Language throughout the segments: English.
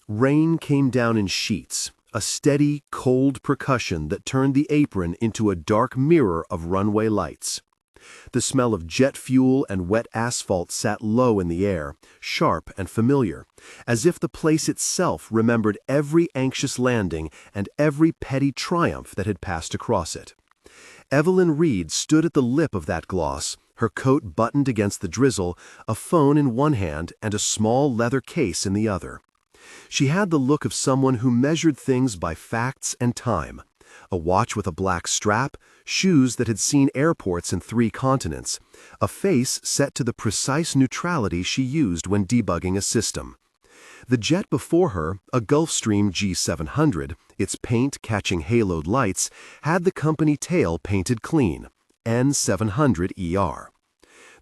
Rain came down in sheets, a steady, cold percussion that turned the apron into a dark mirror of runway lights. The smell of jet fuel and wet asphalt sat low in the air, sharp and familiar, as if the place itself remembered every anxious landing and every petty triumph that had passed across it. Evelyn Reed stood at the lip of that gloss, her coat buttoned against the drizzle, a phone in one hand and a small leather case in the other. She had the look of someone who measured things by facts and time. A watch with a black strap, shoes that had seen airports in 3 continents, a face set to the precise neutrality she used when debugging a system. The jet before her, a Gulfstream G700, its paint catching haloed lights, had the company tail painted clean, N700ER.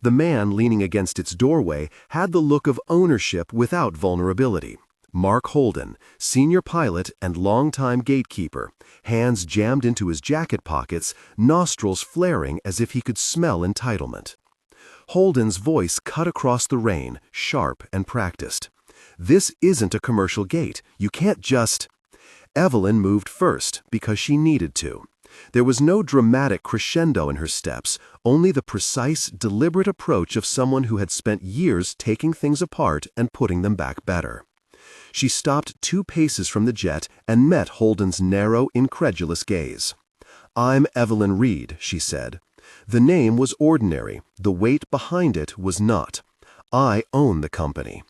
The man leaning against its doorway had the look of ownership without vulnerability. Mark Holden, senior pilot and longtime gatekeeper, hands jammed into his jacket pockets, nostrils flaring as if he could smell entitlement. Holden's voice cut across the rain, sharp and practiced. "This isn't a commercial gate. You can't just—" Evelyn moved first because she needed to. There was no dramatic crescendo in her steps, only the precise, deliberate approach of someone who had spent years taking things apart and putting them back better. She stopped 2 paces from the jet and met Holden's narrow, incredulous gaze. "I'm Evelyn Reed," she said. The name was ordinary, the weight behind it was not. "I own the company."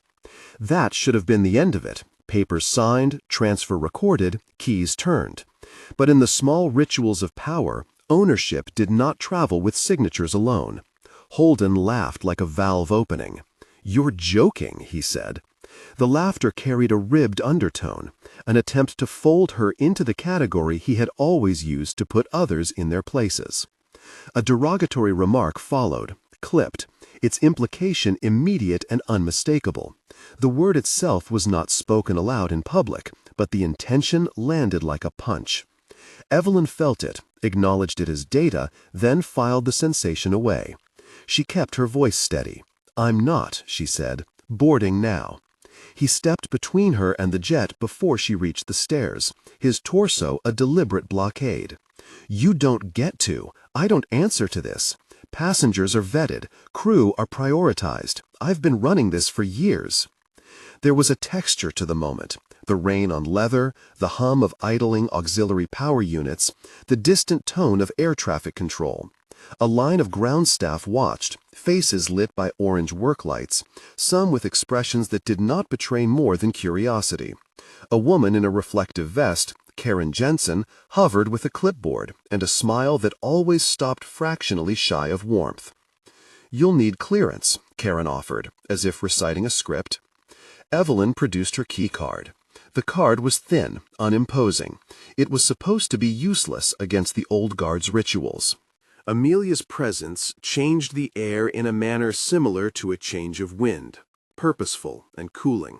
That should have been the end of it. Papers signed, transfer recorded, keys turned. But in the small rituals of power, ownership did not travel with signatures alone. Holden laughed like a valve opening. "You're joking," he said. The laughter carried a ribbed undertone, an attempt to fold her into the category he had always used to put others in their places. A derogatory remark followed, clipped, its implication immediate and unmistakable. The word itself was not spoken aloud in public, but the intention landed like a punch. Evelyn felt it, acknowledged it as data, then filed the sensation away. She kept her voice steady. "I'm not," she said, "boarding now." He stepped between her and the jet before she reached the stairs, his torso a deliberate blockade. "You don't get to. I don't answer to this. Passengers are vetted. Crew are prioritized. I've been running this for years." There was a texture to the moment. The rain on leather, the hum of idling auxiliary power units, the distant tone of air traffic control. A line of ground staff watched, faces lit by orange work lights, some with expressions that did not betray more than curiosity. A woman in a reflective vest, Karen Jensen, hovered with a clipboard and a smile that always stopped fractionally shy of warmth. "You'll need clearance," Karen offered, as if reciting a script. Evelyn produced her key card. The card was thin, unimposing. It was supposed to be useless against the old guard's rituals. Amelia's presence changed the air in a manner similar to a change of wind, purposeful and cooling.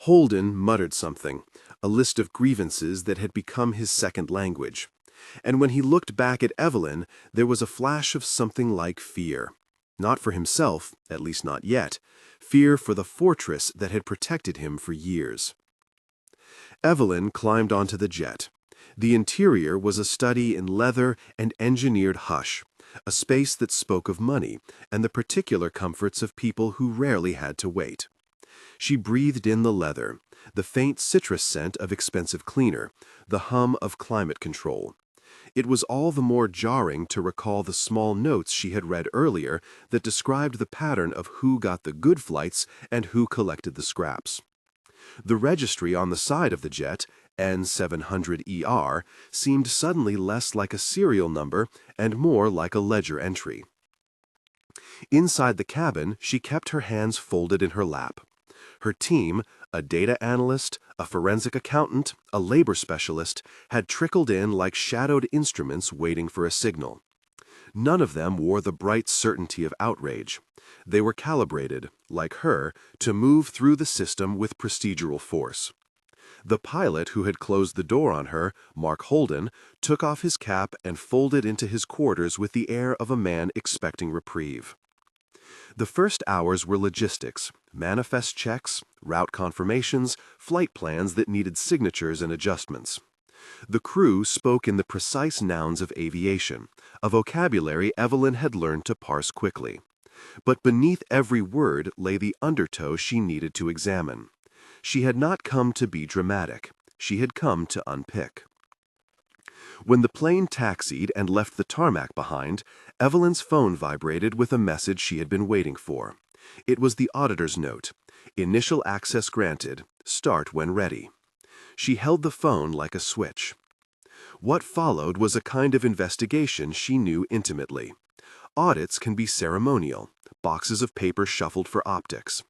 Holden muttered something, a list of grievances that had become his second language. And when he looked back at Evelyn, there was a flash of something like fear. Not for himself, at least not yet. Fear for the fortress that had protected him for years. Evelyn climbed onto the jet. The interior was a study in leather and engineered hush, a space that spoke of money and the particular comforts of people who rarely had to wait. She breathed in the leather, the faint citrus scent of expensive cleaner, the hum of climate control. It was all the more jarring to recall the small notes she had read earlier that described the pattern of who got the good flights and who collected the scraps. The registry on the side of the jet, N700ER, seemed suddenly less like a serial number and more like a ledger entry. Inside the cabin, she kept her hands folded in her lap. Her team, a data analyst, a forensic accountant, a labor specialist, had trickled in like shadowed instruments waiting for a signal. None of them wore the bright certainty of outrage. They were calibrated, like her, to move through the system with procedural force. The pilot who had closed the door on her, Mark Holden, took off his cap and folded into his quarters with the air of a man expecting reprieve. The first hours were logistics, manifest checks, route confirmations, flight plans that needed signatures and adjustments. The crew spoke in the precise nouns of aviation, a vocabulary Evelyn had learned to parse quickly. But beneath every word lay the undertow she needed to examine. She had not come to be dramatic. She had come to unpick. When the plane taxied and left the tarmac behind, Evelyn's phone vibrated with a message she had been waiting for. It was the auditor's note. Initial access granted. Start when ready. She held the phone like a switch. What followed was a kind of investigation she knew intimately. Audits can be ceremonial, boxes of paper shuffled for optics.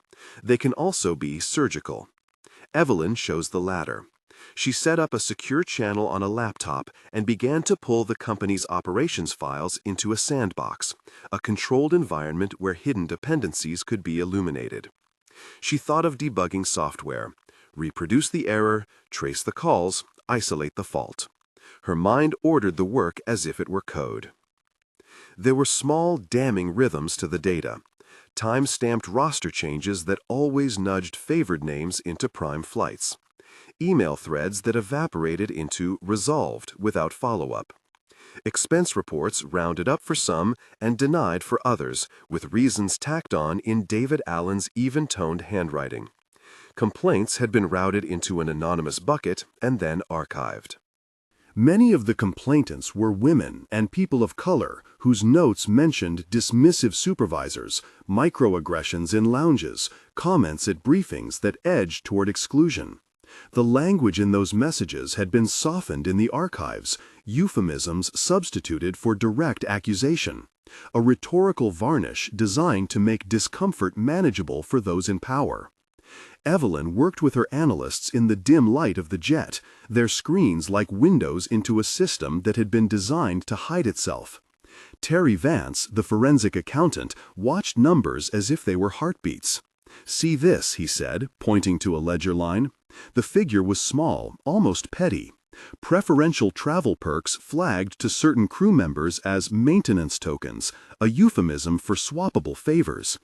They can also be surgical. Evelyn chose the latter. She set up a secure channel on a laptop and began to pull the company's operations files into a sandbox, a controlled environment where hidden dependencies could be illuminated. She thought of debugging software. Reproduce the error, trace the calls, isolate the fault. Her mind ordered the work as if it were code. There were small, damning rhythms to the data, time-stamped roster changes that always nudged favored names into prime flights, email threads that evaporated into resolved without follow-up, expense reports rounded up for some and denied for others, with reasons tacked on in David Allen's even-toned handwriting. Complaints had been routed into an anonymous bucket and then archived. Many of the complainants were women and people of color whose notes mentioned dismissive supervisors, microaggressions in lounges, comments at briefings that edged toward exclusion. The language in those messages had been softened in the archives, euphemisms substituted for direct accusation, a rhetorical varnish designed to make discomfort manageable for those in power. Evelyn worked with her analysts in the dim light of the jet, their screens like windows into a system that had been designed to hide itself. Terry Vance, the forensic accountant, watched numbers as if they were heartbeats. "See this," he said, pointing to a ledger line. The figure was small, almost petty. Preferential travel perks flagged to certain crew members as maintenance tokens, a euphemism for swappable favors.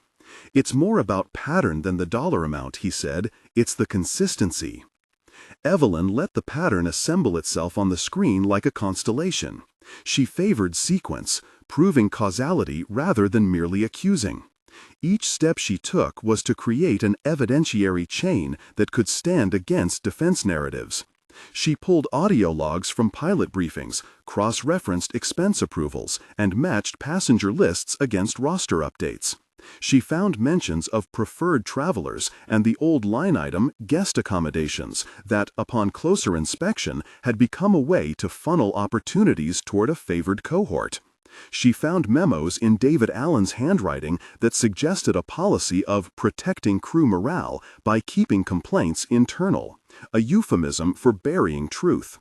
"It's more about pattern than the dollar amount," he said. "It's the consistency." Evelyn let the pattern assemble itself on the screen like a constellation. She favored sequence, proving causality rather than merely accusing. Each step she took was to create an evidentiary chain that could stand against defense narratives. She pulled audio logs from pilot briefings, cross-referenced expense approvals, and matched passenger lists against roster updates. She found mentions of preferred travelers and the old line item guest accommodations that, upon closer inspection, had become a way to funnel opportunities toward a favored cohort. She found memos in David Allen's handwriting that suggested a policy of protecting crew morale by keeping complaints internal, a euphemism for burying truth.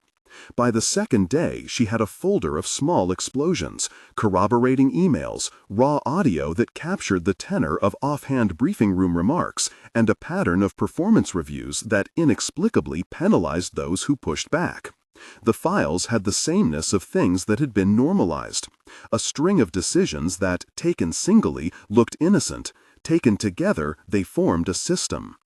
By the second day, she had a folder of small explosions, corroborating emails, raw audio that captured the tenor of offhand briefing room remarks, and a pattern of performance reviews that inexplicably penalized those who pushed back. The files had the sameness of things that had been normalized, a string of decisions that, taken singly, looked innocent. Taken together, they formed a system.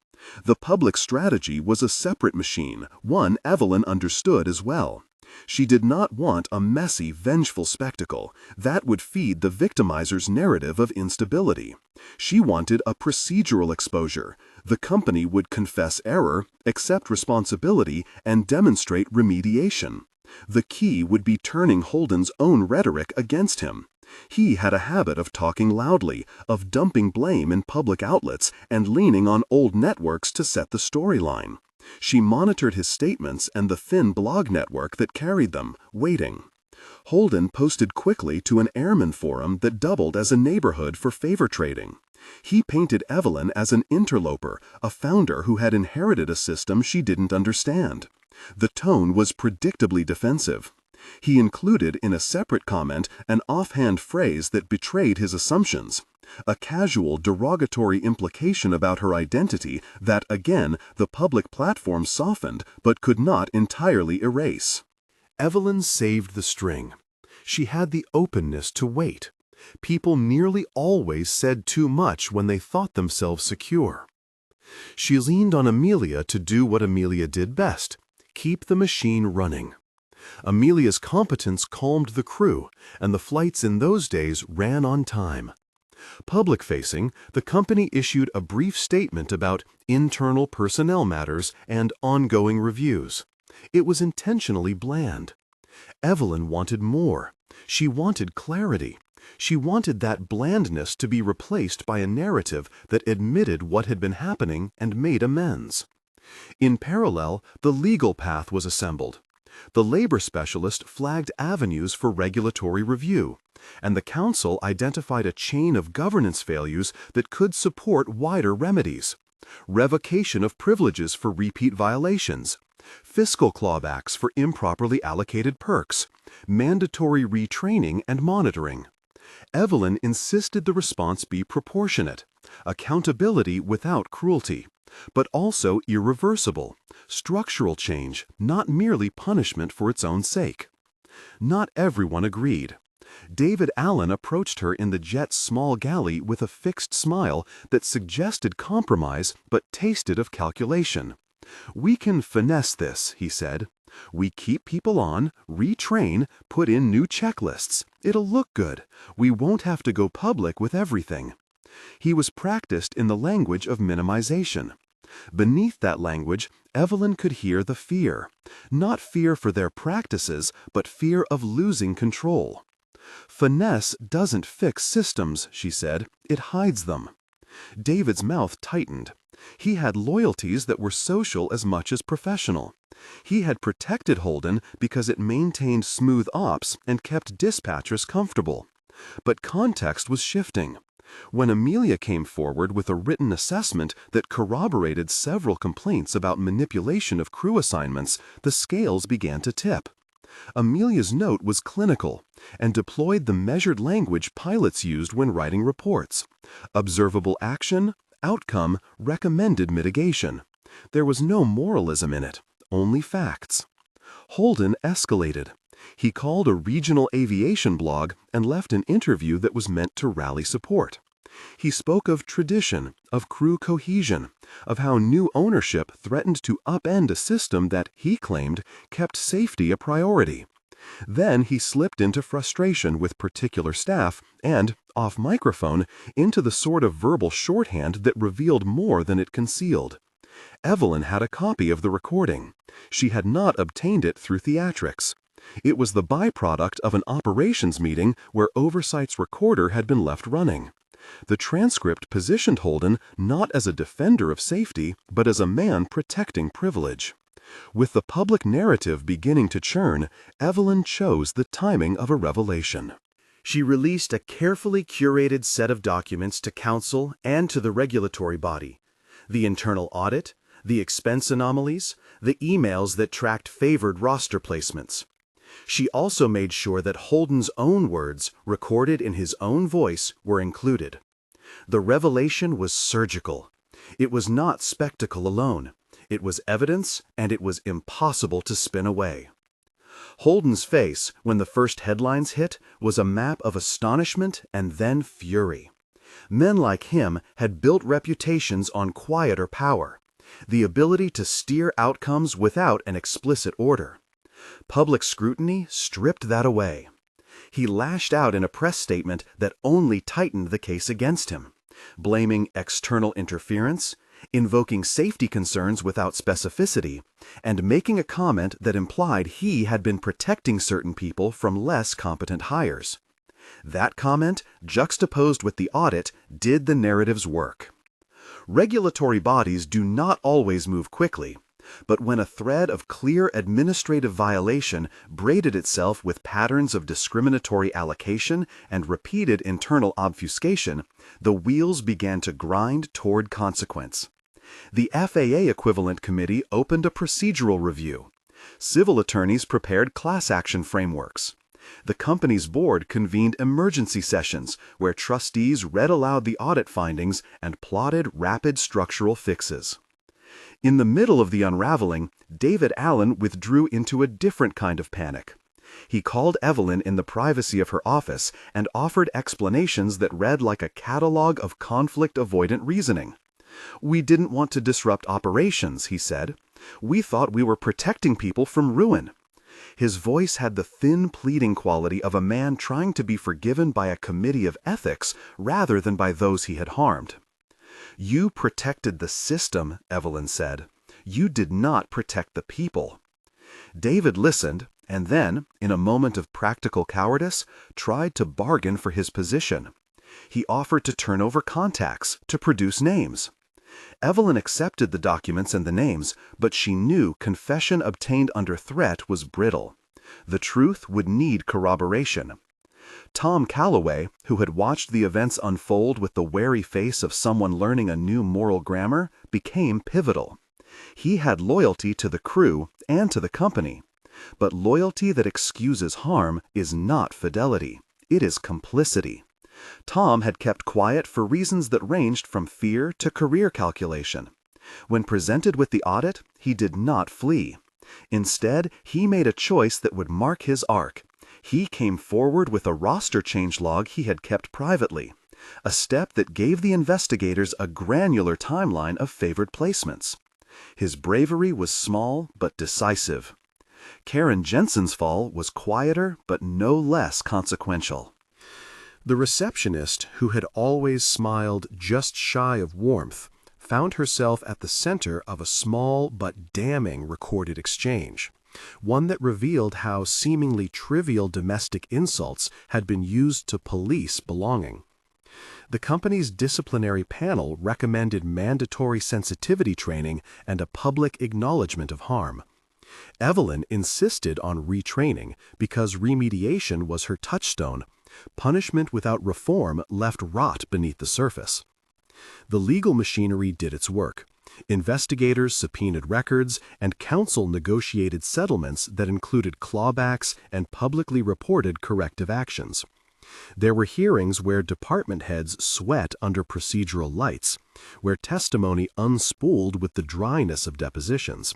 The public strategy was a separate machine, one Evelyn understood as well. She did not want a messy, vengeful spectacle. That would feed the victimizer's narrative of instability. She wanted a procedural exposure. The company would confess error, accept responsibility, and demonstrate remediation. The key would be turning Holden's own rhetoric against him. He had a habit of talking loudly, of dumping blame in public outlets, and leaning on old networks to set the storyline. She monitored his statements and the thin blog network that carried them, waiting. Holden posted quickly to an airman forum that doubled as a neighborhood for favor trading. He painted Evelyn as an interloper, a founder who had inherited a system she didn't understand. The tone was predictably defensive. He included in a separate comment an offhand phrase that betrayed his assumptions, a casual derogatory implication about her identity that, again, the public platform softened but could not entirely erase. Evelyn saved the string. She had the openness to wait. People nearly always said too much when they thought themselves secure. She leaned on Amelia to do what Amelia did best: keep the machine running. Amelia's competence calmed the crew, and the flights in those days ran on time. Public-facing, the company issued a brief statement about internal personnel matters and ongoing reviews. It was intentionally bland. Evelyn wanted more. She wanted clarity. She wanted that blandness to be replaced by a narrative that admitted what had been happening and made amends. In parallel, the legal path was assembled. The labor specialist flagged avenues for regulatory review, and the council identified a chain of governance failures that could support wider remedies: revocation of privileges for repeat violations, fiscal clawbacks for improperly allocated perks, mandatory retraining and monitoring. Evelyn insisted the response be proportionate, accountability without cruelty, but also irreversible, structural change, not merely punishment for its own sake. Not everyone agreed. David Allen approached her in the jet's small galley with a fixed smile that suggested compromise but tasted of calculation. "We can finesse this," he said. "We keep people on, retrain, put in new checklists. It'll look good. We won't have to go public with everything." He was practiced in the language of minimization. Beneath that language, Evelyn could hear the fear. Not fear for their practices, but fear of losing control. "Finesse doesn't fix systems," she said. "It hides them." David's mouth tightened. He had loyalties that were social as much as professional. He had protected Holden because it maintained smooth ops and kept dispatchers comfortable. But context was shifting. When Amelia came forward with a written assessment that corroborated several complaints about manipulation of crew assignments, the scales began to tip. Amelia's note was clinical and deployed the measured language pilots used when writing reports: observable action, outcome, recommended mitigation. There was no moralism in it, only facts. Holden escalated. He called a regional aviation blog and left an interview that was meant to rally support. He spoke of tradition, of crew cohesion, of how new ownership threatened to upend a system that, he claimed, kept safety a priority. Then he slipped into frustration with particular staff and, off microphone, into the sort of verbal shorthand that revealed more than it concealed. Evelyn had a copy of the recording. She had not obtained it through theatrics. It was the byproduct of an operations meeting where Oversight's recorder had been left running. The transcript positioned Holden not as a defender of safety, but as a man protecting privilege. With the public narrative beginning to churn, Evelyn chose the timing of a revelation. She released a carefully curated set of documents to council and to the regulatory body: the internal audit, the expense anomalies, the emails that tracked favored roster placements. She also made sure that Holden's own words, recorded in his own voice, were included. The revelation was surgical. It was not spectacle alone. It was evidence, and it was impossible to spin away. Holden's face, when the first headlines hit, was a map of astonishment and then fury. Men like him had built reputations on quieter power, the ability to steer outcomes without an explicit order. Public scrutiny stripped that away. He lashed out in a press statement that only tightened the case against him, blaming external interference, invoking safety concerns without specificity, and making a comment that implied he had been protecting certain people from less competent hires. That comment, juxtaposed with the audit, did the narrative's work. Regulatory bodies do not always move quickly, but when a thread of clear administrative violation braided itself with patterns of discriminatory allocation and repeated internal obfuscation, the wheels began to grind toward consequence. The FAA Equivalent Committee opened a procedural review. Civil attorneys prepared class action frameworks. The company's board convened emergency sessions where trustees read aloud the audit findings and plotted rapid structural fixes. In the middle of the unraveling, David Allen withdrew into a different kind of panic. He called Evelyn in the privacy of her office and offered explanations that read like a catalog of conflict-avoidant reasoning. "We didn't want to disrupt operations," he said. "We thought we were protecting people from ruin." His voice had the thin, pleading quality of a man trying to be forgiven by a committee of ethics rather than by those he had harmed. "You protected the system," Evelyn said. "You did not protect the people." David listened, and then, in a moment of practical cowardice, tried to bargain for his position. He offered to turn over contacts, to produce names. Evelyn accepted the documents and the names, but she knew confession obtained under threat was brittle. The truth would need corroboration. Tom Calloway, who had watched the events unfold with the wary face of someone learning a new moral grammar, became pivotal. He had loyalty to the crew and to the company. But loyalty that excuses harm is not fidelity. It is complicity. Tom had kept quiet for reasons that ranged from fear to career calculation. When presented with the audit, he did not flee. Instead, he made a choice that would mark his arc. He came forward with a roster change log he had kept privately, a step that gave the investigators a granular timeline of favored placements. His bravery was small but decisive. Karen Jensen's fall was quieter but no less consequential. The receptionist, who had always smiled just shy of warmth, found herself at the center of a small but damning recorded exchange, one that revealed how seemingly trivial domestic insults had been used to police belonging. The company's disciplinary panel recommended mandatory sensitivity training and a public acknowledgement of harm. Evelyn insisted on retraining because remediation was her touchstone. Punishment without reform left rot beneath the surface. The legal machinery did its work. Investigators subpoenaed records, and counsel negotiated settlements that included clawbacks and publicly reported corrective actions. There were hearings where department heads sweat under procedural lights, where testimony unspooled with the dryness of depositions.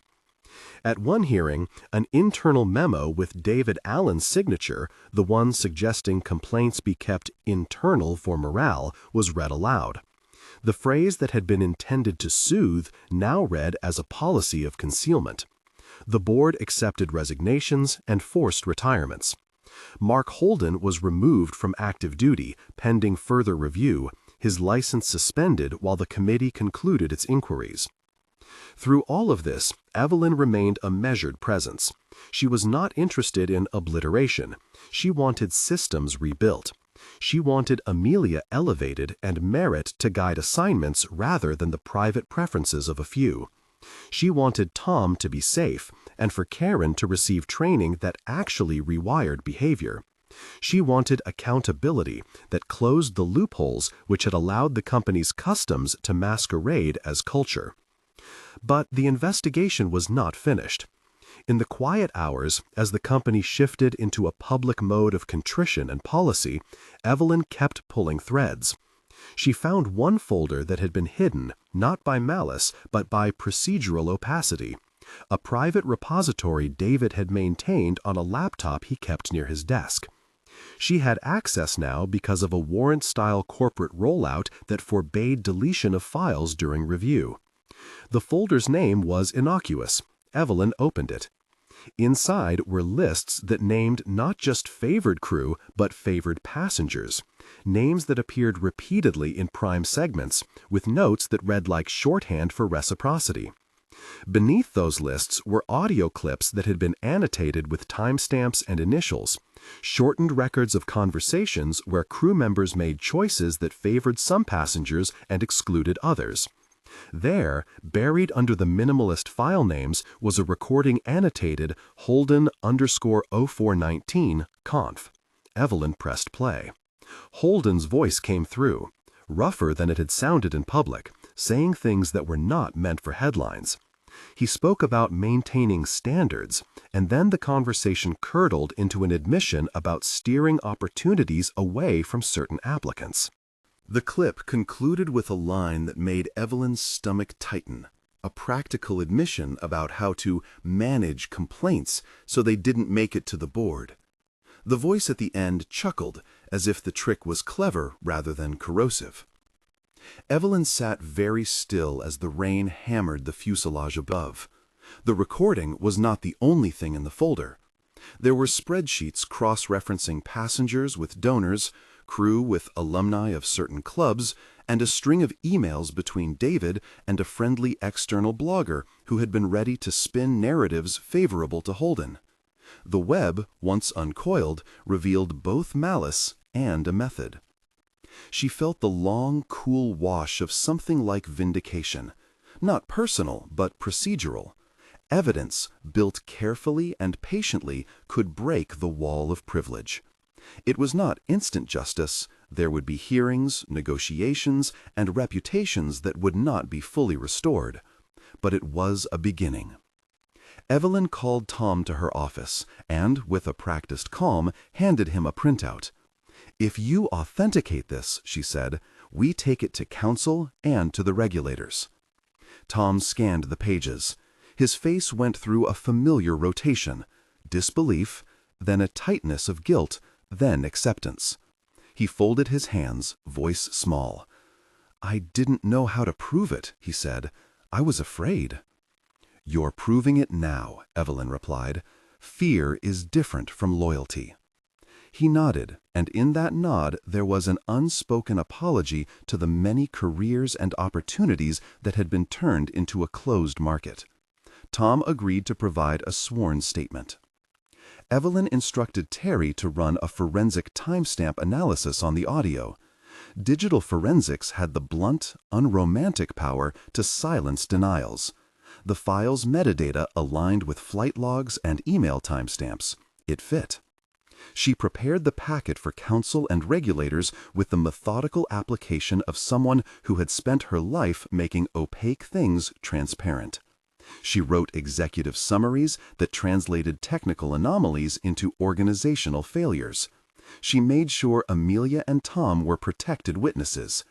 At one hearing, an internal memo with David Allen's signature, the one suggesting complaints be kept internal for morale, was read aloud. The phrase that had been intended to soothe now read as a policy of concealment. The board accepted resignations and forced retirements. Mark Holden was removed from active duty, pending further review, his license suspended while the committee concluded its inquiries. Through all of this, Evelyn remained a measured presence. She was not interested in obliteration. She wanted systems rebuilt. She wanted Amelia elevated and merit to guide assignments rather than the private preferences of a few. She wanted Tom to be safe, and for Karen to receive training that actually rewired behavior. She wanted accountability that closed the loopholes which had allowed the company's customs to masquerade as culture. But the investigation was not finished. In the quiet hours, as the company shifted into a public mode of contrition and policy, Evelyn kept pulling threads. She found one folder that had been hidden, not by malice, but by procedural opacity, a private repository David had maintained on a laptop he kept near his desk. She had access now because of a warrant-style corporate rollout that forbade deletion of files during review. The folder's name was innocuous. Evelyn opened it. Inside were lists that named not just favored crew, but favored passengers, names that appeared repeatedly in prime segments, with notes that read like shorthand for reciprocity. Beneath those lists were audio clips that had been annotated with timestamps and initials, shortened records of conversations where crew members made choices that favored some passengers and excluded others. There, buried under the minimalist file names, was a recording annotated Holden_0419 conf. Evelyn pressed play. Holden's voice came through, rougher than it had sounded in public, saying things that were not meant for headlines. He spoke about maintaining standards, and then the conversation curdled into an admission about steering opportunities away from certain applicants. The clip concluded with a line that made Evelyn's stomach tighten, a practical admission about how to manage complaints so they didn't make it to the board, The voice at the end chuckled, as if the trick was clever rather than corrosive. Evelyn sat very still as the rain hammered the fuselage above. The recording was not the only thing in the folder. There were spreadsheets cross-referencing passengers with donors, crew with alumni of certain clubs, and a string of emails between David and a friendly external blogger who had been ready to spin narratives favorable to Holden. The web, once uncoiled, revealed both malice and a method. She felt the long, cool wash of something like vindication, not personal but procedural. Evidence, built carefully and patiently, could break the wall of privilege. It was not instant justice. There would be hearings, negotiations, and reputations that would not be fully restored. But it was a beginning. Evelyn called Tom to her office and, with a practiced calm, handed him a printout. "If you authenticate this," she said, "we take it to council and to the regulators." Tom scanned the pages. His face went through a familiar rotation: disbelief, then a tightness of guilt, then acceptance. He folded his hands, voice small. "I didn't know how to prove it," he said. "I was afraid." "You're proving it now," Evelyn replied. "Fear is different from loyalty." He nodded, and in that nod there was an unspoken apology to the many careers and opportunities that had been turned into a closed market. Tom agreed to provide a sworn statement. Evelyn instructed Terry to run a forensic timestamp analysis on the audio. Digital forensics had the blunt, unromantic power to silence denials. The file's metadata aligned with flight logs and email timestamps. It fit. She prepared the packet for council and regulators with the methodical application of someone who had spent her life making opaque things transparent. She wrote executive summaries that translated technical anomalies into organizational failures. She made sure Amelia and Tom were protected witnesses.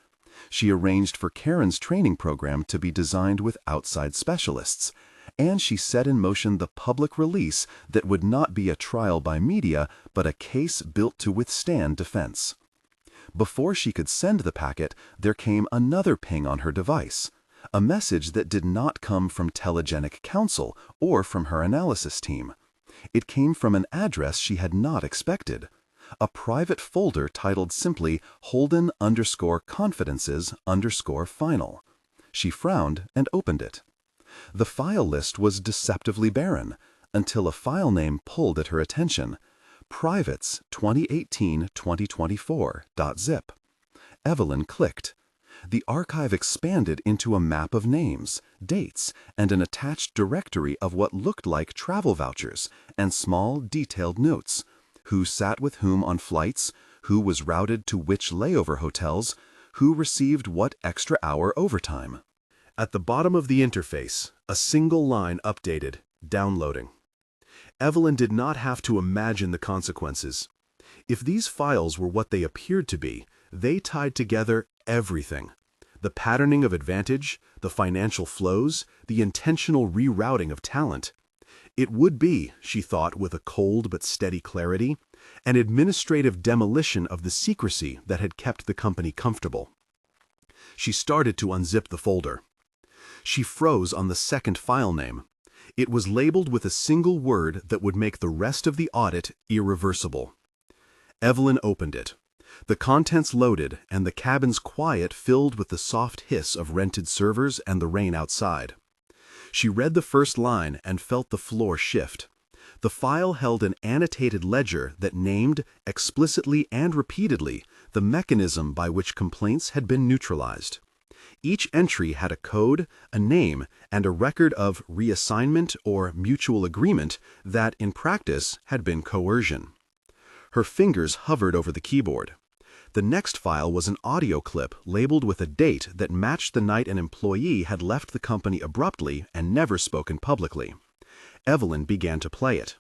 She arranged for Karen's training program to be designed with outside specialists. And she set in motion the public release that would not be a trial by media, but a case built to withstand defense. Before she could send the packet, there came another ping on her device. A message that did not come from Telegenic Counsel or from her analysis team. It came from an address she had not expected. A private folder titled simply Holden_confidences_final. She frowned and opened it. The file list was deceptively barren, until a file name pulled at her attention. Privates 2018-2024.zip. Evelyn clicked. The archive expanded into a map of names, dates, and an attached directory of what looked like travel vouchers and small, detailed notes. Who sat with whom on flights, who was routed to which layover hotels, who received what extra hour overtime. At the bottom of the interface, a single line updated, downloading. Evelyn did not have to imagine the consequences. If these files were what they appeared to be, they tied together everything. The patterning of advantage, the financial flows, the intentional rerouting of talent. It would be, she thought with a cold but steady clarity, an administrative demolition of the secrecy that had kept the company comfortable. She started to unzip the folder. She froze on the second file name. It was labeled with a single word that would make the rest of the audit irreversible. Evelyn opened it. The contents loaded, and the cabin's quiet filled with the soft hiss of rented servers and the rain outside. She read the first line and felt the floor shift. The file held an annotated ledger that named, explicitly and repeatedly, the mechanism by which complaints had been neutralized. Each entry had a code, a name, and a record of reassignment or mutual agreement that, in practice, had been coercion. Her fingers hovered over the keyboard. The next file was an audio clip labeled with a date that matched the night an employee had left the company abruptly and never spoken publicly. Evelyn began to play it.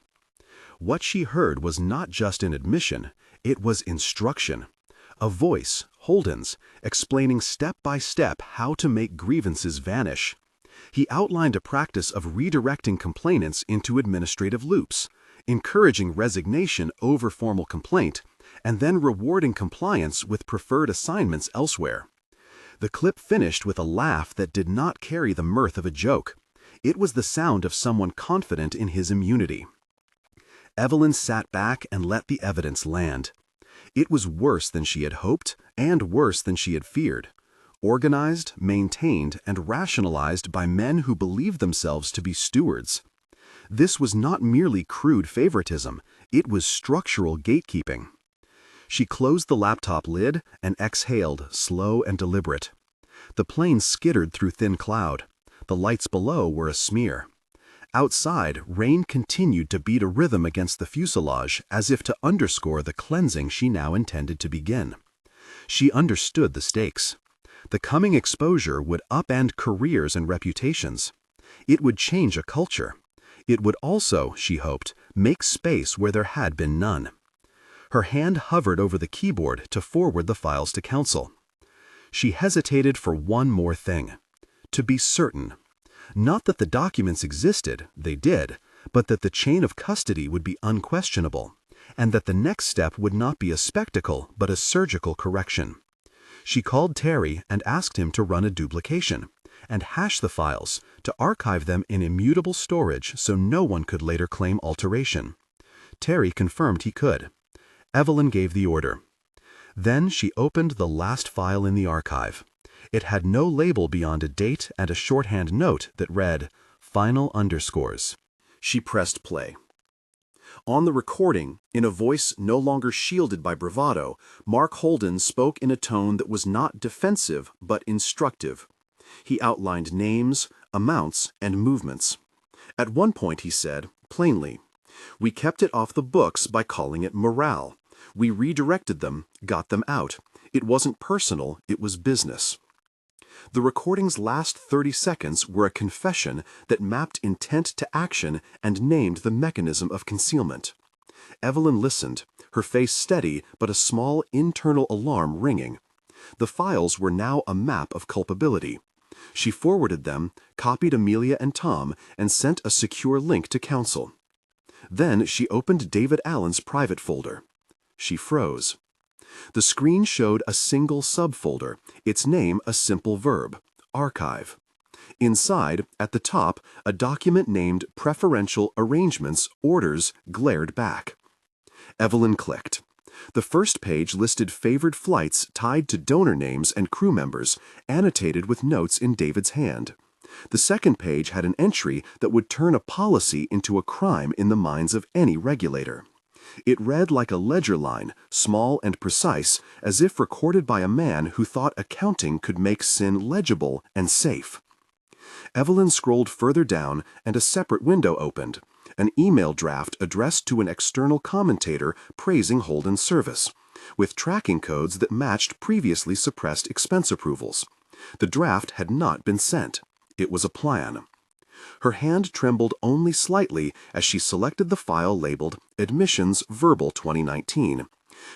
What she heard was not just an admission, it was instruction. A voice, Holden's, explaining step by step how to make grievances vanish. He outlined a practice of redirecting complainants into administrative loops. encouraging resignation over formal complaint, and then rewarding compliance with preferred assignments elsewhere. The clip finished with a laugh that did not carry the mirth of a joke. It was the sound of someone confident in his immunity. Evelyn sat back and let the evidence land. It was worse than she had hoped, and worse than she had feared. Organized, maintained, and rationalized by men who believed themselves to be stewards. This was not merely crude favoritism, it was structural gatekeeping. She closed the laptop lid and exhaled, slow and deliberate. The plane skittered through thin cloud. The lights below were a smear. Outside, rain continued to beat a rhythm against the fuselage as if to underscore the cleansing she now intended to begin. She understood the stakes. The coming exposure would upend careers and reputations. It would change a culture. It would also, she hoped, make space where there had been none. Her hand hovered over the keyboard to forward the files to counsel. She hesitated for one more thing. To be certain. Not that the documents existed, they did, but that the chain of custody would be unquestionable, and that the next step would not be a spectacle but a surgical correction. She called Terry and asked him to run a duplication, and hash the files, to archive them in immutable storage so no one could later claim alteration. Terry confirmed he could. Evelyn gave the order. Then she opened the last file in the archive. It had no label beyond a date and a shorthand note that read, "Final underscores." She pressed play. On the recording, in a voice no longer shielded by bravado, Mark Holden spoke in a tone that was not defensive but instructive. He outlined names, amounts, and movements. At one point he said, plainly, "We kept it off the books by calling it morale. We redirected them, got them out. It wasn't personal, it was business." The recording's last 30 seconds were a confession that mapped intent to action and named the mechanism of concealment. Evelyn listened, her face steady but a small internal alarm ringing. The files were now a map of culpability. She forwarded them, copied Amelia and Tom, and sent a secure link to counsel. Then she opened David Allen's private folder. She froze. The screen showed a single subfolder, its name a simple verb, archive. Inside, at the top, a document named Preferential Arrangements Orders glared back. Evelyn clicked. The first page listed favored flights tied to donor names and crew members, annotated with notes in David's hand. The second page had an entry that would turn a policy into a crime in the minds of any regulator. It read like a ledger line, small and precise, as if recorded by a man who thought accounting could make sin legible and safe. Evelyn scrolled further down, and a separate window opened, an email draft addressed to an external commentator praising Holden's service, with tracking codes that matched previously suppressed expense approvals. The draft had not been sent. It was a plan. Her hand trembled only slightly as she selected the file labeled Admissions Verbal 2019.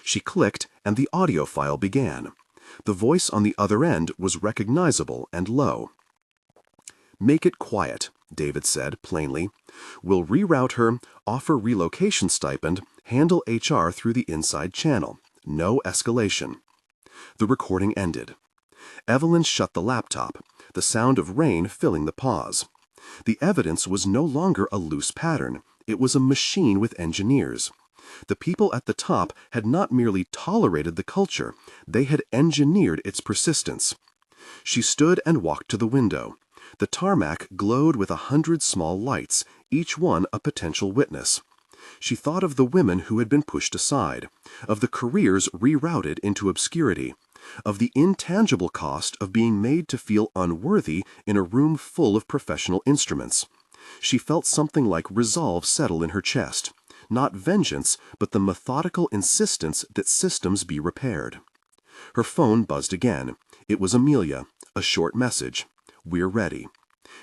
She clicked, and the audio file began. The voice on the other end was recognizable and low. "Make it quiet," David said, plainly. "We'll reroute her, offer relocation stipend, handle HR through the inside channel. No escalation." The recording ended. Evelyn shut the laptop, the sound of rain filling the pause. The evidence was no longer a loose pattern. It was a machine with engineers. The people at the top had not merely tolerated the culture, they had engineered its persistence. She stood and walked to the window. The tarmac glowed with 100 small lights, each one a potential witness. She thought of the women who had been pushed aside, of the careers rerouted into obscurity, of the intangible cost of being made to feel unworthy in a room full of professional instruments. She felt something like resolve settle in her chest, not vengeance, but the methodical insistence that systems be repaired. Her phone buzzed again. It was Amelia, a short message. "We're ready."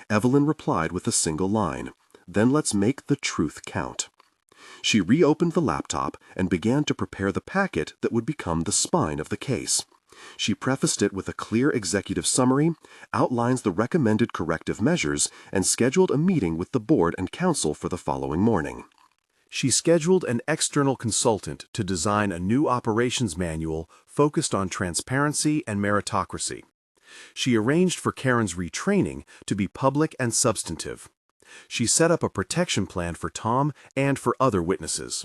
Evelyn replied with a single line. "Then let's make the truth count." She reopened the laptop and began to prepare the packet that would become the spine of the case. She prefaced it with a clear executive summary, outlines the recommended corrective measures, and scheduled a meeting with the board and council for the following morning. She scheduled an external consultant to design a new operations manual focused on transparency and meritocracy. She arranged for Karen's retraining to be public and substantive. She set up a protection plan for Tom and for other witnesses.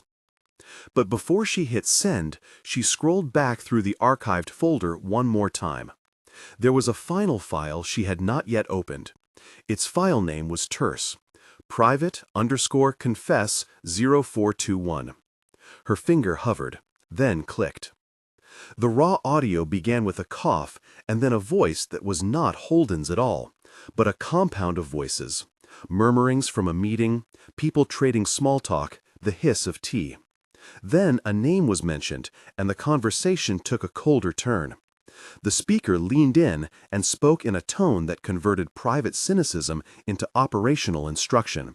But before she hit send, she scrolled back through the archived folder one more time. There was a final file she had not yet opened. Its file name was terse, private_confess 0421. Her finger hovered, then clicked. The raw audio began with a cough and then a voice that was not Holden's at all, but a compound of voices, murmurings from a meeting, people trading small talk, the hiss of tea. Then a name was mentioned, and the conversation took a colder turn. The speaker leaned in and spoke in a tone that converted private cynicism into operational instruction.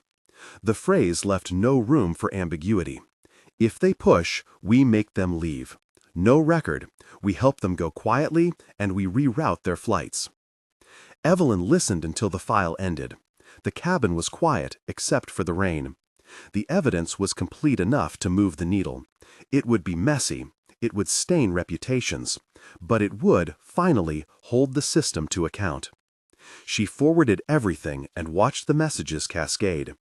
The phrase left no room for ambiguity. If they push, we make them leave. No record. We help them go quietly, and we reroute their flights. Evelyn listened until the file ended. The cabin was quiet, except for the rain. The evidence was complete enough to move the needle. It would be messy. It would stain reputations. But it would, finally, hold the system to account. She forwarded everything and watched the messages cascade.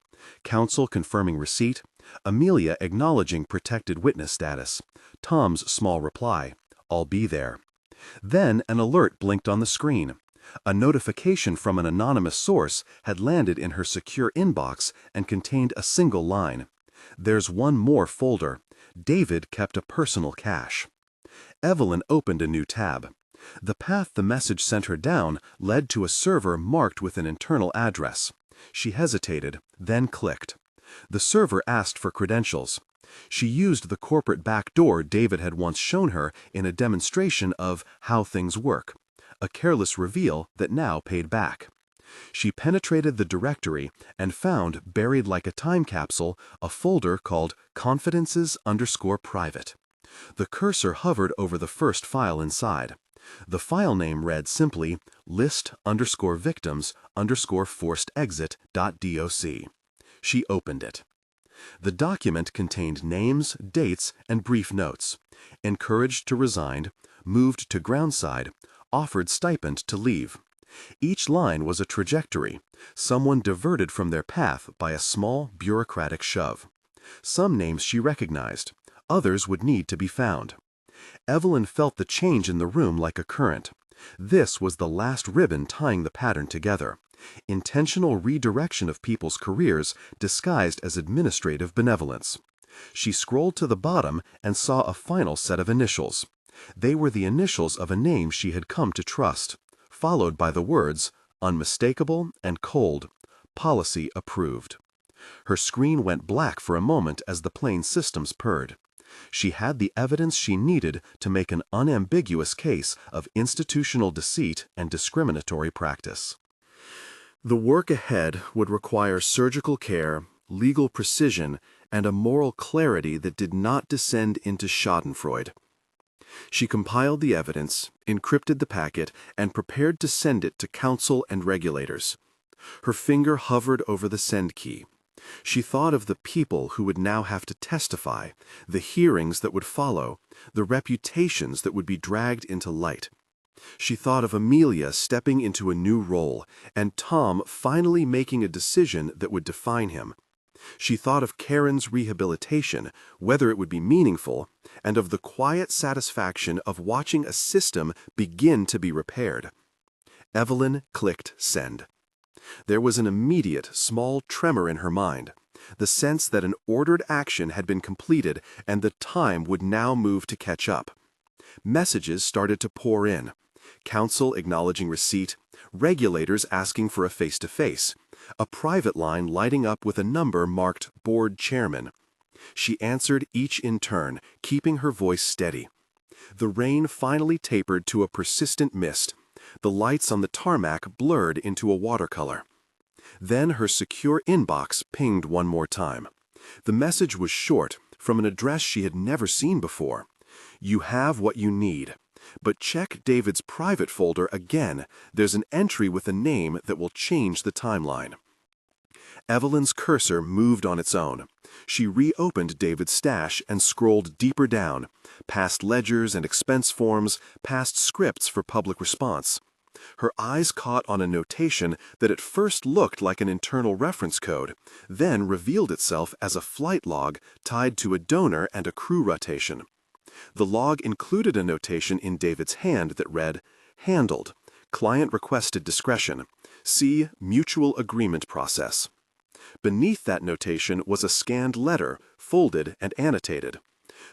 Counsel confirming receipt, Amelia acknowledging protected witness status, Tom's small reply, "I'll be there." Then an alert blinked on the screen. A notification from an anonymous source had landed in her secure inbox and contained a single line. "There's one more folder. David kept a personal cache." Evelyn opened a new tab. The path the message sent her down led to a server marked with an internal address. She hesitated, then clicked. The server asked for credentials. She used the corporate backdoor David had once shown her in a demonstration of how things work, a careless reveal that now paid back. She penetrated the directory and found, buried like a time capsule, a folder called Confidences_Private. The cursor hovered over the first file inside. The file name read simply list_victims_forcedexit.doc. She opened it. The document contained names, dates, and brief notes. Encouraged to resign, moved to groundside, offered stipend to leave. Each line was a trajectory, someone diverted from their path by a small bureaucratic shove. Some names she recognized, others would need to be found. Evelyn felt the change in the room like a current. This was the last ribbon tying the pattern together. Intentional redirection of people's careers disguised as administrative benevolence. She scrolled to the bottom and saw a final set of initials. They were the initials of a name she had come to trust, followed by the words, unmistakable and cold, policy approved. Her screen went black for a moment as the plane systems purred. She had the evidence she needed to make an unambiguous case of institutional deceit and discriminatory practice. The work ahead would require surgical care, legal precision, and a moral clarity that did not descend into schadenfreude. She compiled the evidence, encrypted the packet, and prepared to send it to counsel and regulators. Her finger hovered over the send key. She thought of the people who would now have to testify, the hearings that would follow, the reputations that would be dragged into light. She thought of Amelia stepping into a new role, and Tom finally making a decision that would define him. She thought of Karen's rehabilitation, whether it would be meaningful, and of the quiet satisfaction of watching a system begin to be repaired. Evelyn clicked send. There was an immediate, small tremor in her mind, the sense that an ordered action had been completed and the time would now move to catch up. Messages started to pour in. Counsel acknowledging receipt, regulators asking for a face-to-face, a private line lighting up with a number marked Board Chairman. She answered each in turn, keeping her voice steady. The rain finally tapered to a persistent mist. The lights on the tarmac blurred into a watercolor. Then her secure inbox pinged one more time. The message was short, from an address she had never seen before. You have what you need. But check David's private folder again. There's an entry with a name that will change the timeline. Evelyn's cursor moved on its own. She reopened David's stash and scrolled deeper down, past ledgers and expense forms, past scripts for public response. Her eyes caught on a notation that at first looked like an internal reference code, then revealed itself as a flight log tied to a donor and a crew rotation. The log included a notation in David's hand that read, "Handled. Client requested discretion. See mutual agreement process." Beneath that notation was a scanned letter, folded and annotated.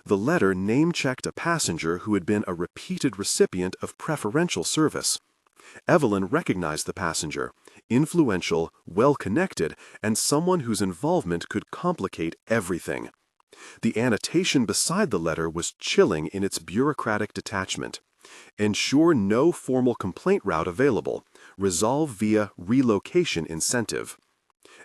The letter name-checked a passenger who had been a repeated recipient of preferential service. Evelyn recognized the passenger, influential, well-connected, and someone whose involvement could complicate everything. The annotation beside the letter was chilling in its bureaucratic detachment. Ensure no formal complaint route available. Resolve via relocation incentive.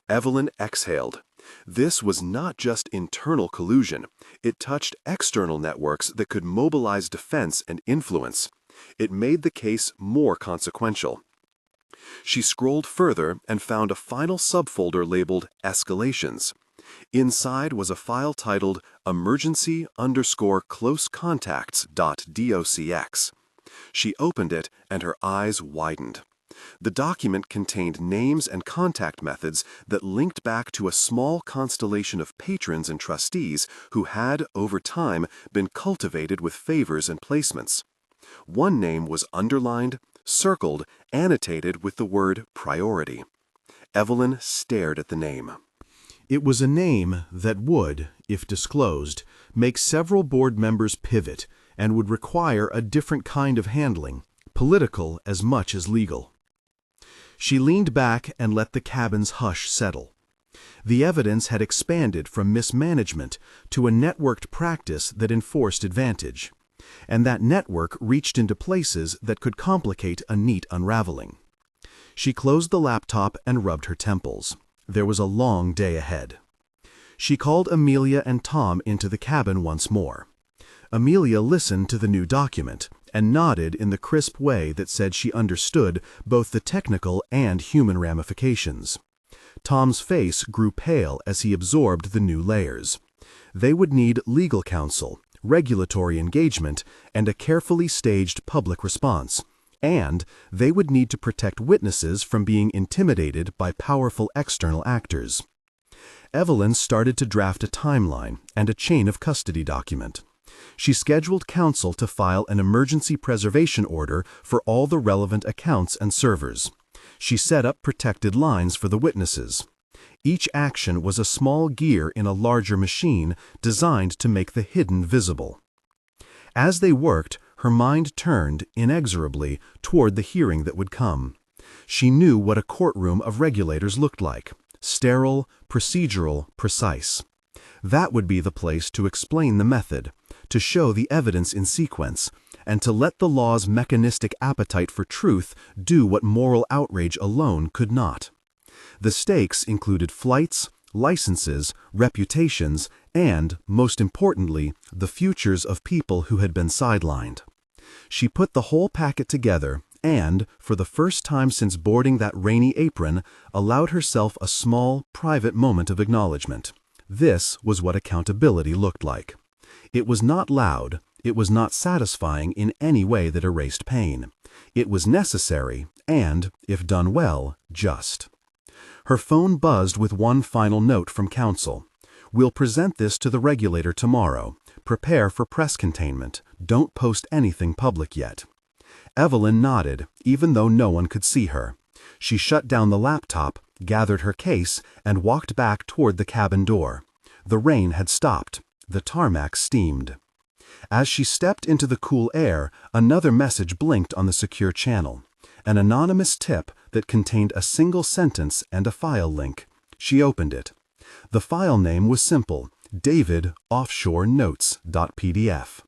Evelyn exhaled. This was not just internal collusion. It touched external networks that could mobilize defense and influence. It made the case more consequential. She scrolled further and found a final subfolder labeled Escalations. Inside was a file titled emergency_closecontacts.docx. She opened it and her eyes widened. The document contained names and contact methods that linked back to a small constellation of patrons and trustees who had, over time, been cultivated with favors and placements. One name was underlined, circled, annotated with the word priority. Evelyn stared at the name. It was a name that would, if disclosed, make several board members pivot and would require a different kind of handling, political as much as legal. She leaned back and let the cabin's hush settle. The evidence had expanded from mismanagement to a networked practice that enforced advantage, and that network reached into places that could complicate a neat unraveling. She closed the laptop and rubbed her temples. There was a long day ahead. She called Amelia and Tom into the cabin once more. Amelia listened to the new document and nodded in the crisp way that said she understood both the technical and human ramifications. Tom's face grew pale as he absorbed the new layers. They would need legal counsel, regulatory engagement, and a carefully staged public response. And they would need to protect witnesses from being intimidated by powerful external actors. Evelyn started to draft a timeline and a chain of custody document. She scheduled counsel to file an emergency preservation order for all the relevant accounts and servers. She set up protected lines for the witnesses. Each action was a small gear in a larger machine designed to make the hidden visible. As they worked, her mind turned, inexorably, toward the hearing that would come. She knew what a courtroom of regulators looked like: sterile, procedural, precise. That would be the place to explain the method, to show the evidence in sequence, and to let the law's mechanistic appetite for truth do what moral outrage alone could not. The stakes included flights, licenses, reputations, and, most importantly, the futures of people who had been sidelined. She put the whole packet together and, for the first time since boarding that rainy apron, allowed herself a small, private moment of acknowledgement. This was what accountability looked like. It was not loud, it was not satisfying in any way that erased pain. It was necessary and, if done well, just. Her phone buzzed with one final note from counsel. "We'll present this to the regulator tomorrow. Prepare for press containment. Don't post anything public yet." Evelyn nodded, even though no one could see her. She shut down the laptop, gathered her case, and walked back toward the cabin door. The rain had stopped. The tarmac steamed. As she stepped into the cool air, another message blinked on the secure channel. An anonymous tip that contained a single sentence and a file link. She opened it. The file name was simple: David Offshore Notes.pdf.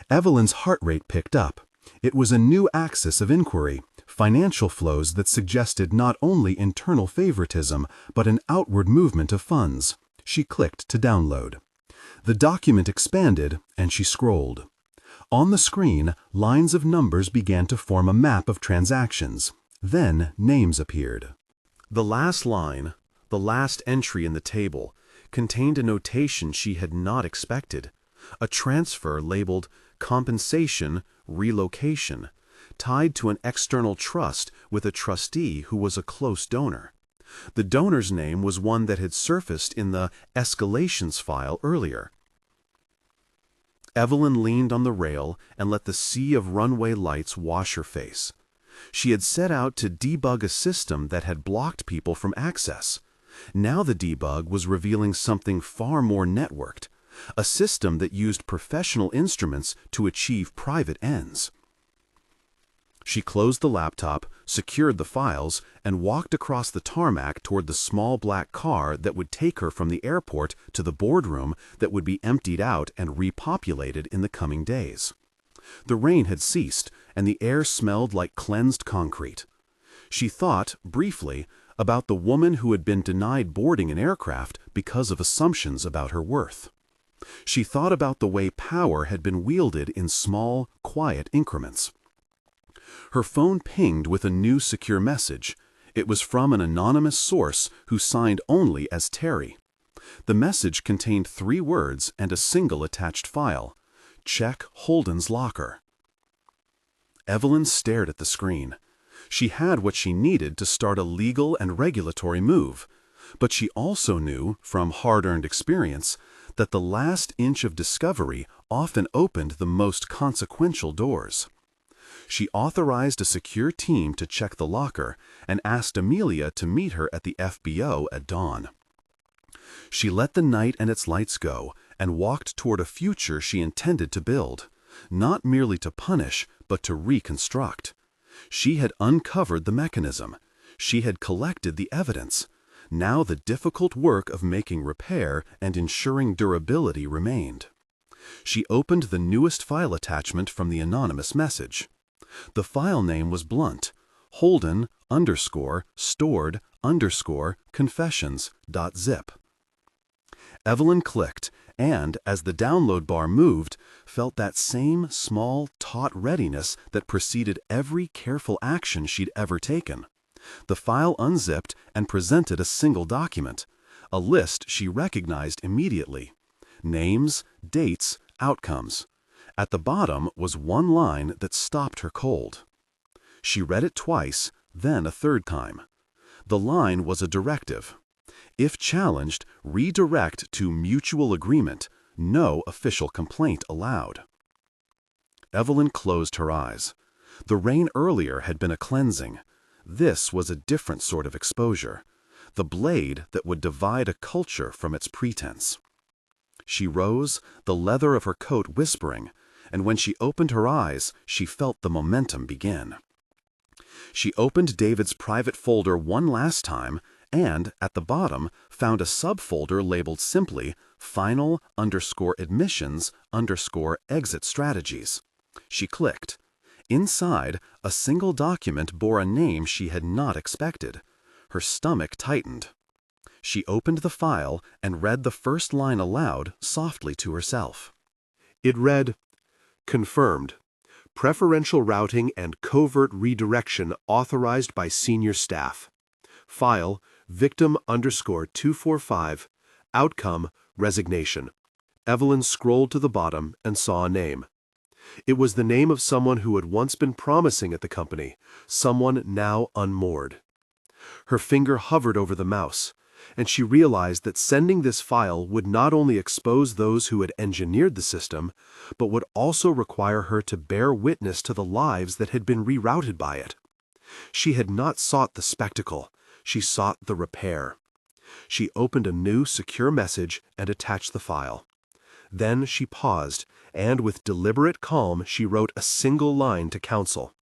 Evelyn's heart rate picked up. It was a new axis of inquiry, financial flows that suggested not only internal favoritism, but an outward movement of funds. She clicked to download. The document expanded, and she scrolled. On the screen, lines of numbers began to form a map of transactions. Then names appeared. The last line, the last entry in the table, contained a notation she had not expected, a transfer labeled compensation relocation, tied to an external trust with a trustee who was a close donor. The donor's name was one that had surfaced in the escalations file earlier. Evelyn leaned on the rail and let the sea of runway lights wash her face. She had set out to debug a system that had blocked people from access. Now the debug was revealing something far more networked, a system that used professional instruments to achieve private ends. She closed the laptop, secured the files, and walked across the tarmac toward the small black car that would take her from the airport to the boardroom that would be emptied out and repopulated in the coming days. The rain had ceased, and the air smelled like cleansed concrete. She thought, briefly, about the woman who had been denied boarding an aircraft because of assumptions about her worth. She thought about the way power had been wielded in small, quiet increments. Her phone pinged with a new secure message. It was from an anonymous source who signed only as Terry. The message contained 3 words and a single attached file: "Check Holden's locker." Evelyn stared at the screen. She had what she needed to start a legal and regulatory move, but she also knew, from hard-earned experience, that the last inch of discovery often opened the most consequential doors. She authorized a secure team to check the locker and asked Amelia to meet her at the FBO at dawn. She let the night and its lights go and walked toward a future she intended to build, not merely to punish, but to reconstruct. She had uncovered the mechanism. She had collected the evidence. Now the difficult work of making repair and ensuring durability remained. She opened the newest file attachment from the anonymous message. The file name was blunt: Holden_stored_confessions.zip. Evelyn clicked and, as the download bar moved, felt that same small, taut readiness that preceded every careful action she'd ever taken. The file unzipped and presented a single document, a list she recognized immediately: names, dates, outcomes. At the bottom was one line that stopped her cold. She read it twice, then a third time. The line was a directive. If challenged, redirect to mutual agreement, no official complaint allowed. Evelyn closed her eyes. The rain earlier had been a cleansing. This was a different sort of exposure, the blade that would divide a culture from its pretense. She rose, the leather of her coat whispering, and when she opened her eyes, she felt the momentum begin. She opened David's private folder one last time and, at the bottom, found a subfolder labeled simply Final_admissions_exit strategies. She clicked. Inside, a single document bore a name she had not expected. Her stomach tightened. She opened the file and read the first line aloud, softly to herself. It read, "Confirmed. Preferential routing and covert redirection authorized by senior staff. File, victim_245. Outcome, resignation." Evelyn scrolled to the bottom and saw a name. It was the name of someone who had once been promising at the company, someone now unmoored. Her finger hovered over the mouse, and she realized that sending this file would not only expose those who had engineered the system, but would also require her to bear witness to the lives that had been rerouted by it. She had not sought the spectacle, she sought the repair. She opened a new secure message and attached the file. Then she paused, and with deliberate calm she wrote a single line to counsel.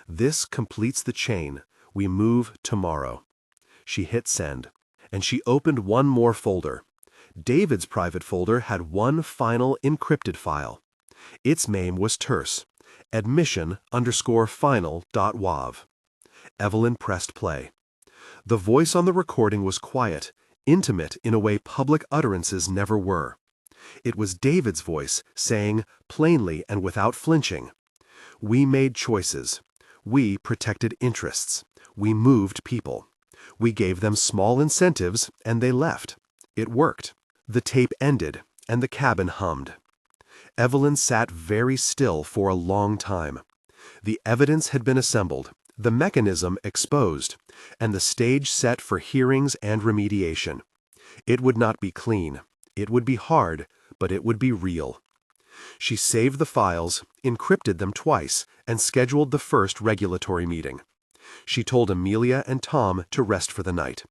"This completes the chain. We move tomorrow." She hit send, and she opened one more folder. David's private folder had one final encrypted file. Its name was terse: admission_final.wav. Evelyn pressed play. The voice on the recording was quiet, intimate in a way public utterances never were. It was David's voice saying, plainly and without flinching, "We made choices. We protected interests. We moved people. We gave them small incentives, and they left. It worked. The tape ended, and the cabin hummed. Evelyn sat very still for a long time. The evidence had been assembled, the mechanism exposed, and the stage set for hearings and remediation. It would not be clean. It would be hard, but it would be real. She saved the files, encrypted them twice, and scheduled the first regulatory meeting. She told Amelia and Tom to rest for the night.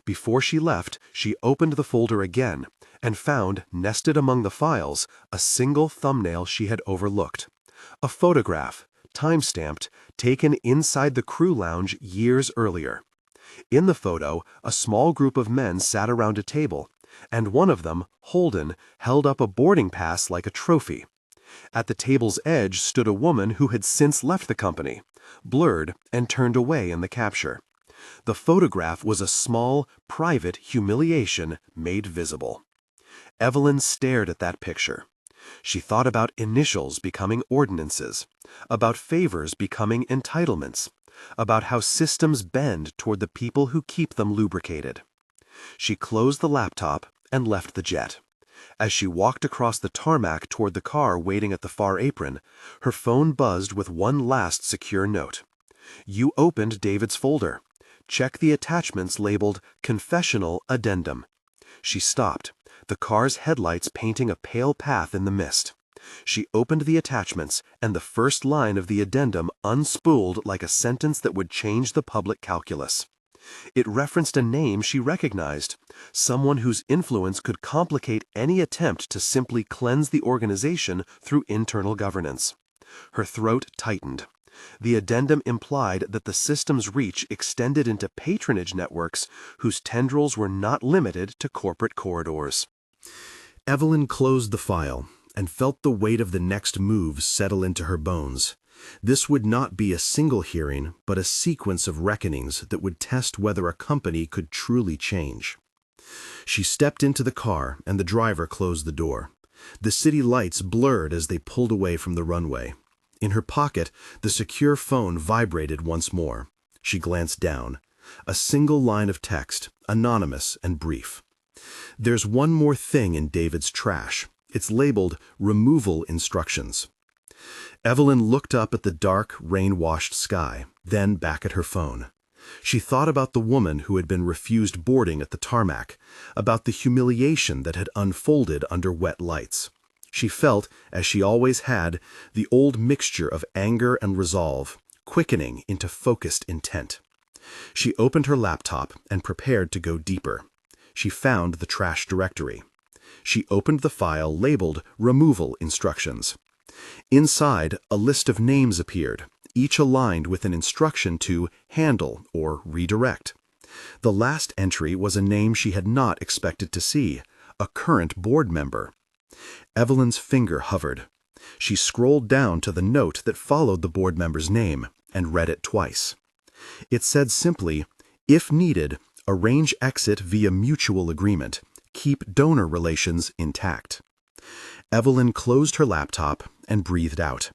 Before she left, she opened the folder again and found, nested among the files, a single thumbnail she had overlooked. A photograph, time-stamped, taken inside the crew lounge years earlier. In the photo, a small group of men sat around a table, and one of them, Holden, held up a boarding pass like a trophy. At the table's edge stood a woman who had since left the company, blurred and turned away in the capture. The photograph was a small, private humiliation made visible. Evelyn stared at that picture. She thought about initials becoming ordinances, about favors becoming entitlements, about how systems bend toward the people who keep them lubricated. She closed the laptop and left the jet. As she walked across the tarmac toward the car waiting at the far apron, her phone buzzed with one last secure note. You opened David's folder. Check the attachments labeled Confessional Addendum. She stopped, the car's headlights painting a pale path in the mist. She opened the attachments, and the first line of the addendum unspooled like a sentence that would change the public calculus. It referenced a name she recognized, someone whose influence could complicate any attempt to simply cleanse the organization through internal governance. Her throat tightened. The addendum implied that the system's reach extended into patronage networks whose tendrils were not limited to corporate corridors. Evelyn closed the file and felt the weight of the next move settle into her bones. This would not be a single hearing, but a sequence of reckonings that would test whether a company could truly change. She stepped into the car, and the driver closed the door. The city lights blurred as they pulled away from the runway. In her pocket, the secure phone vibrated once more. She glanced down. A single line of text, anonymous and brief. There's one more thing in David's trash. It's labeled Removal Instructions. Evelyn looked up at the dark, rain-washed sky, then back at her phone. She thought about the woman who had been refused boarding at the tarmac, about the humiliation that had unfolded under wet lights. She felt, as she always had, the old mixture of anger and resolve, quickening into focused intent. She opened her laptop and prepared to go deeper. She found the trash directory. She opened the file labeled Removal Instructions. Inside, a list of names appeared, each aligned with an instruction to handle or redirect. The last entry was a name she had not expected to see, a current board member. Evelyn's finger hovered. She scrolled down to the note that followed the board member's name and read it twice. It said simply, if needed, arrange exit via mutual agreement. Keep donor relations intact. Evelyn closed her laptop and breathed out.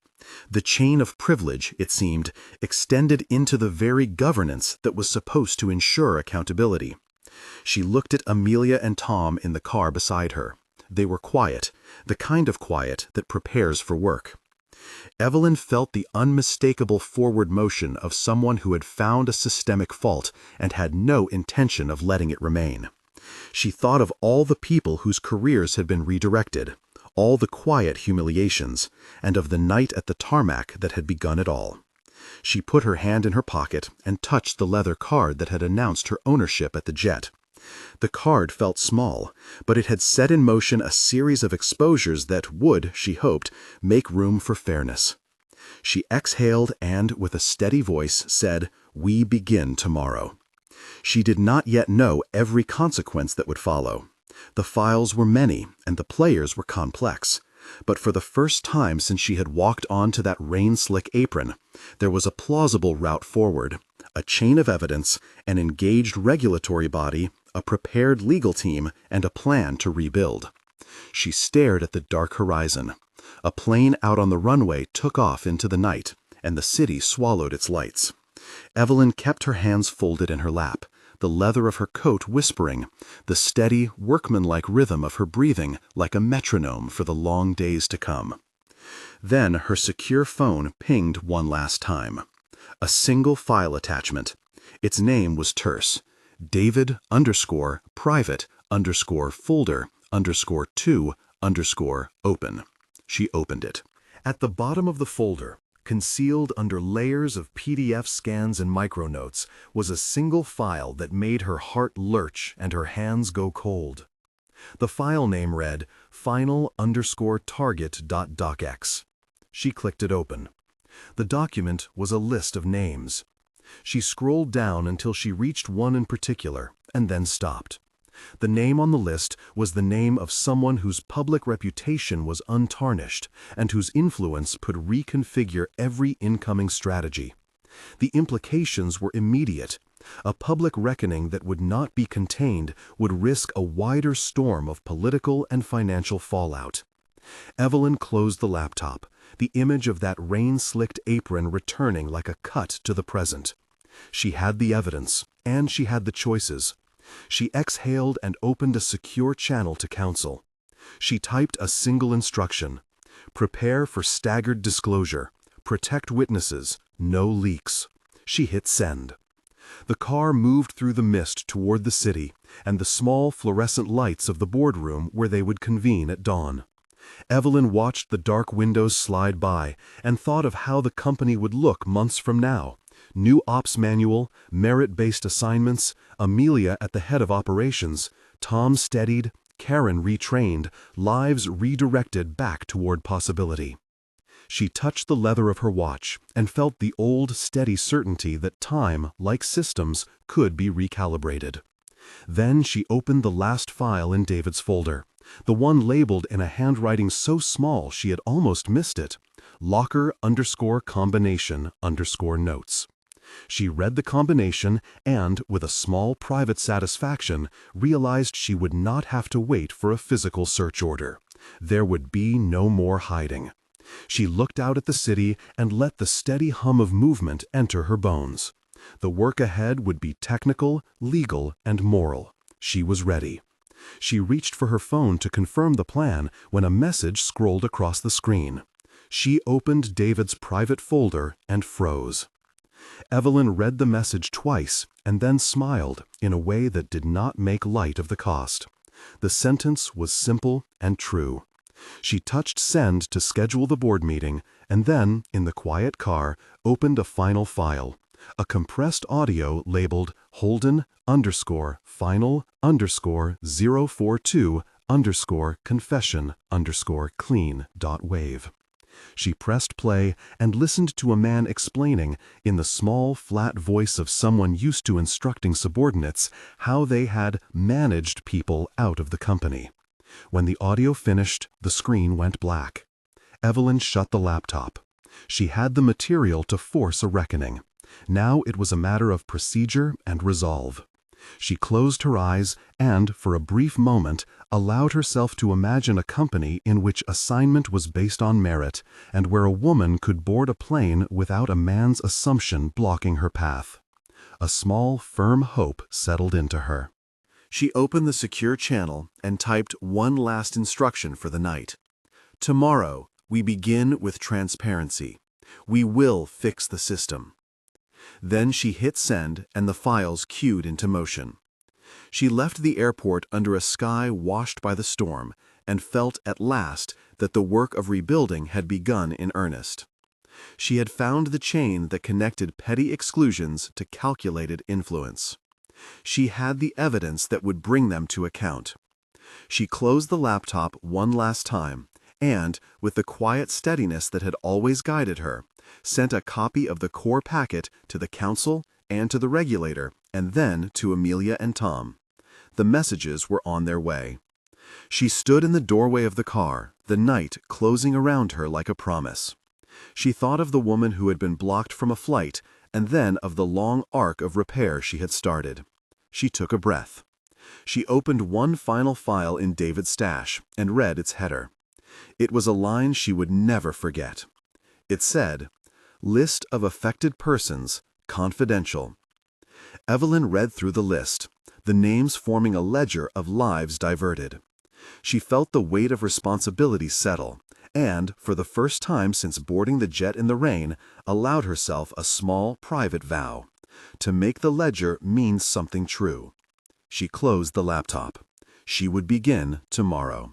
The chain of privilege, it seemed, extended into the very governance that was supposed to ensure accountability. She looked at Amelia and Tom in the car beside her. They were quiet, the kind of quiet that prepares for work. Evelyn felt the unmistakable forward motion of someone who had found a systemic fault and had no intention of letting it remain. She thought of all the people whose careers had been redirected, all the quiet humiliations, and of the night at the tarmac that had begun it all. She put her hand in her pocket and touched the leather card that had announced her ownership at the jet. The card felt small, but it had set in motion a series of exposures that would, she hoped, make room for fairness. She exhaled and, with a steady voice, said, "We begin tomorrow." She did not yet know every consequence that would follow. The files were many, and the players were complex. But for the first time since she had walked onto that rain-slick apron, there was a plausible route forward, a chain of evidence, an engaged regulatory body, a prepared legal team, and a plan to rebuild. She stared at the dark horizon. A plane out on the runway took off into the night, and the city swallowed its lights. Evelyn kept her hands folded in her lap, the leather of her coat whispering, the steady, workmanlike rhythm of her breathing like a metronome for the long days to come. Then her secure phone pinged one last time. A single file attachment. Its name was terse. David_private_folder_2_open. She opened it. At the bottom of the folder, concealed under layers of PDF scans and micronotes, was a single file that made her heart lurch and her hands go cold. The file name read final_target.docx. She clicked it open. The document was a list of names. She scrolled down until she reached one in particular, and then stopped. The name on the list was the name of someone whose public reputation was untarnished and whose influence could reconfigure every incoming strategy. The implications were immediate. A public reckoning that would not be contained would risk a wider storm of political and financial fallout. Evelyn closed the laptop, the image of that rain-slicked apron returning like a cut to the present. She had the evidence, and she had the choices. She exhaled and opened a secure channel to counsel. She typed a single instruction: prepare for staggered disclosure, protect witnesses, no leaks. She hit send. The car moved through the mist toward the city and the small fluorescent lights of the boardroom where they would convene at dawn. Evelyn watched the dark windows slide by and thought of how the company would look months from now. New ops manual, merit-based assignments, Amelia at the head of operations, Tom steadied, Karen retrained, lives redirected back toward possibility. She touched the leather of her watch and felt the old, steady certainty that time, like systems, could be recalibrated. Then she opened the last file in David's folder, the one labeled in a handwriting so small she had almost missed it: locker_combination_notes. She read the combination and, with a small private satisfaction, realized she would not have to wait for a physical search order. There would be no more hiding. She looked out at the city and let the steady hum of movement enter her bones. The work ahead would be technical, legal, and moral. She was ready. She reached for her phone to confirm the plan when a message scrolled across the screen. She opened David's private folder and froze. Evelyn read the message twice and then smiled in a way that did not make light of the cost. The sentence was simple and true. She touched send to schedule the board meeting and then, in the quiet car, opened a final file, a compressed audio labeled Holden_final_042_confession_clean.wave. She pressed play and listened to a man explaining, in the small, flat voice of someone used to instructing subordinates, how they had managed people out of the company. When the audio finished, the screen went black. Evelyn shut the laptop. She had the material to force a reckoning. Now it was a matter of procedure and resolve. She closed her eyes and, for a brief moment, allowed herself to imagine a company in which assignment was based on merit and where a woman could board a plane without a man's assumption blocking her path. A small, firm hope settled into her. She opened the secure channel and typed one last instruction for the night. Tomorrow, we begin with transparency. We will fix the system. Then she hit send and the files queued into motion. She left the airport under a sky washed by the storm and felt at last that the work of rebuilding had begun in earnest. She had found the chain that connected petty exclusions to calculated influence. She had the evidence that would bring them to account. She closed the laptop one last time and, with the quiet steadiness that had always guided her, sent a copy of the core packet to the council and to the regulator, and then to Amelia and Tom. The messages were on their way. She stood in the doorway of the car, the night closing around her like a promise. She thought of the woman who had been blocked from a flight, and then of the long arc of repair she had started. She took a breath. She opened one final file in David's stash and read its header. It was a line she would never forget. It said, "List of affected persons, confidential." Evelyn read through the list, the names forming a ledger of lives diverted. She felt the weight of responsibility settle, and, for the first time since boarding the jet in the rain, allowed herself a small, private vow: to make the ledger mean something true. She closed the laptop. She would begin tomorrow.